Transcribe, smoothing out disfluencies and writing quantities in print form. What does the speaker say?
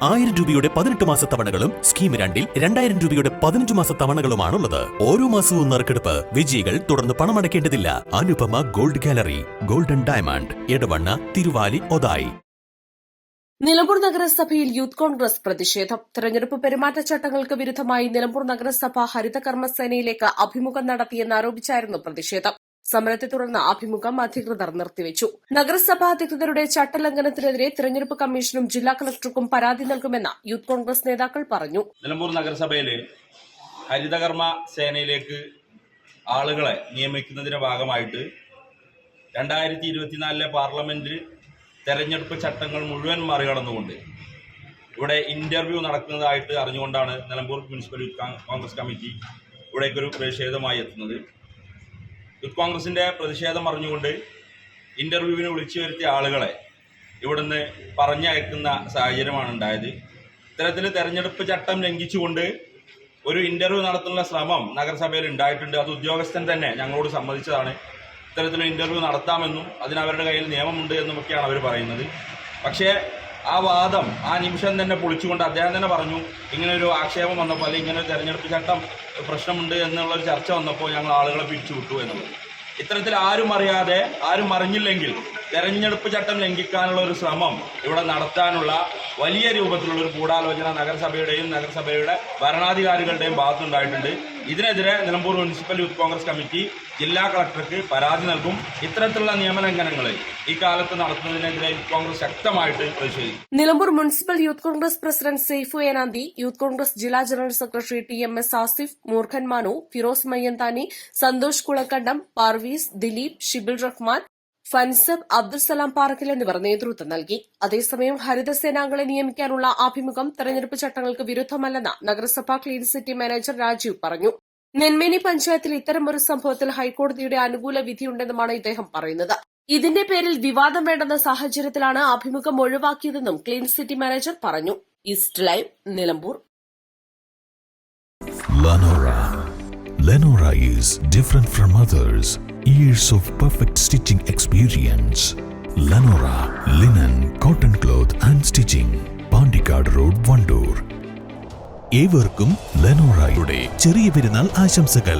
1000 രൂപയുടെ 18 മാസ തവണകളും സ്കീം 2-ൽ 2000 രൂപയുടെ 15 മാസ തവണകളുമാണുള്ളത്. ഓരോ മാസവും നറുക്കെടുപ്പ്. വിജയികൾ തുടർന്ന് പണമടയ്ക്കേണ്ടതില്ല. Anupama gold gallery, golden diamond, Edavanna, Thiruvali, Othayi. Nilambur നഗരസഭയിൽ യൂത്ത് കോൺഗ്രസ് പ്രതിഷേധം. തെരഞ്ഞെടുപ്പ് പെരുമാറ്റച്ചട്ടങ്ങൾക്ക് വിരുദ്ധമായി നിലമ്പൂർ നഗരസഭ ഹരിത കർമ്മസേനയിലേക്ക് അഭിമുഖം നടത്തിയെന്നാരോപിച്ചായിരുന്നു പ്രതിഷേധം. സമരത്തെ തുടർന്ന് അഭിമുഖം അധികൃതർ നിർത്തിവച്ചു. നഗരസഭാ അധികൃതരുടെ ചട്ടലംഘനത്തിനെതിരെ തെരഞ്ഞെടുപ്പ് കമ്മീഷനും ജില്ലാ കളക്ടർക്കും പരാതി നൽകുമെന്ന് യൂത്ത് കോൺഗ്രസ് നേതാക്കൾ പറഞ്ഞു. നിലമ്പൂർ നഗരസഭയിലെ ഹരിതകർമ്മ സേനയിലേക്ക് ആളുകളെ നിയമിക്കുന്നതിന്റെ ഭാഗമായിട്ട് 2024 പാർലമെന്റ് തെരഞ്ഞെടുപ്പ് ചട്ടങ്ങൾ മുഴുവൻ മറികടന്നുകൊണ്ട് ഇവിടെ ഇന്റർവ്യൂ നടക്കുന്നതായിട്ട് അറിഞ്ഞുകൊണ്ടാണ് Nilambur municipal Youth Congress committee ഇവിടേക്കൊരു പ്രതിഷേധമായി എത്തുന്നത്. യൂത്ത് കോൺഗ്രസിന്റെ പ്രതിഷേധം അറിഞ്ഞുകൊണ്ട് ഇന്റർവ്യൂവിന് വിളിച്ചു വരുത്തിയ ആളുകളെ ഇവിടുന്ന് പറഞ്ഞയക്കുന്ന സാഹചര്യമാണ് ഉണ്ടായത്. ഇത്തരത്തിൽ തെരഞ്ഞെടുപ്പ് ചട്ടം ലംഘിച്ചുകൊണ്ട് ഒരു ഇന്റർവ്യൂ നടത്തുന്ന ശ്രമം നഗരസഭയിൽ ഉണ്ടായിട്ടുണ്ട്. അത് ഉദ്യോഗസ്ഥൻ തന്നെ ഞങ്ങളോട് സമ്മതിച്ചതാണ്. ഇത്തരത്തിലുള്ള ഇന്റർവ്യൂ നടത്താമെന്നും അതിന് അവരുടെ കയ്യിൽ നിയമമുണ്ട് എന്നുമൊക്കെയാണ് അവർ പറയുന്നത്. പക്ഷേ ആ വാദം ആ നിമിഷം തന്നെ പൊളിച്ചുകൊണ്ട് അദ്ദേഹം തന്നെ പറഞ്ഞു, ഇങ്ങനെ ഒരു ആക്ഷേപം വന്നപ്പോൾ അല്ലെങ്കിൽ ഇങ്ങനെ ഒരു തെരഞ്ഞെടുപ്പ് ചട്ടം പ്രശ്നമുണ്ട് എന്നുള്ളൊരു ചർച്ച വന്നപ്പോൾ ഞങ്ങൾ ആളുകളെ പിരിച്ചുവിട്ടു എന്നുള്ളത്. ഇത്തരത്തിൽ ആരും അറിയാതെ, ആരും അറിഞ്ഞില്ലെങ്കിൽ തെരഞ്ഞെടുപ്പ് ചട്ടം ലംഘിക്കാനുള്ള ഒരു ശ്രമം ഇവിടെ നടത്താനുള്ള വലിയ രൂപത്തിലുള്ള ഒരു ഗൂഢാലോചന നഗരസഭയുടെയും നഗരസഭയുടെ ഭരണാധികാരികളുടെയും ഭാഗത്തുണ്ടായിട്ടുണ്ട്. ഇതിനെതിരെ Nilambur municipal Youth Congress committee ജില്ലാ കളക്ടർക്ക് പരാതി നൽകും. ഇത്തരത്തിലുള്ള നിയമലംഘനങ്ങൾ ഈ കാലത്ത് നടത്തുന്നതിനെതിരെ യൂത്ത് കോൺഗ്രസ് ശക്തമായിട്ട് പ്രതിഷേധിക്കും. Nilambur municipal Youth Congress president Saifu Enanthi, Youth Congress ജില്ലാ ജനറൽ സെക്രട്ടറി TMS ആസിഫ്, മൂർഖൻ മാനു, ഫിറോസ് മയ്യന്താനി, സന്തോഷ് കുളക്കണ്ടം, പാർവീസ്, ദിലീപ്, ഷിബിൽ റഹ്മാൻ, ഫൻസബ്, അബ്ദുൽ സലാം പാറക്കൽ എന്നിവർ നേതൃത്വം നൽകി. അതേസമയം ഹരിതസേനാംഗങ്ങളെ നിയമിക്കാനുള്ള അഭിമുഖം തെരഞ്ഞെടുപ്പ് ചട്ടങ്ങൾക്ക് വിരുദ്ധമല്ലെന്ന് നഗരസഭാ ക്ലീൻ സിറ്റി മാനേജർ രാജീവ് പറഞ്ഞു. നെന്മേനി പഞ്ചായത്തിൽ ഇത്തരമൊരു സംഭവത്തിൽ ഹൈക്കോടതിയുടെ അനുകൂല വിധിയുണ്ടെന്നുമാണ് ഇദ്ദേഹം പറയുന്നത്. ഇതിന്റെ പേരിൽ വിവാദം വേണ്ടെന്ന സാഹചര്യത്തിലാണ് അഭിമുഖം ഒഴിവാക്കിയതെന്നും ക്ലീൻ സിറ്റി മാനേജർ പറഞ്ഞു. East live, Nilambur. Lenora is different from others. Years of perfect stitching experience. Lenora linen, cotton cloth and stitching. Pandikad Road, Vandoor. ഏവർക്കും ലെനോറയുടെ ചെറിയ പെരുന്നാൾ ആശംസകൾ.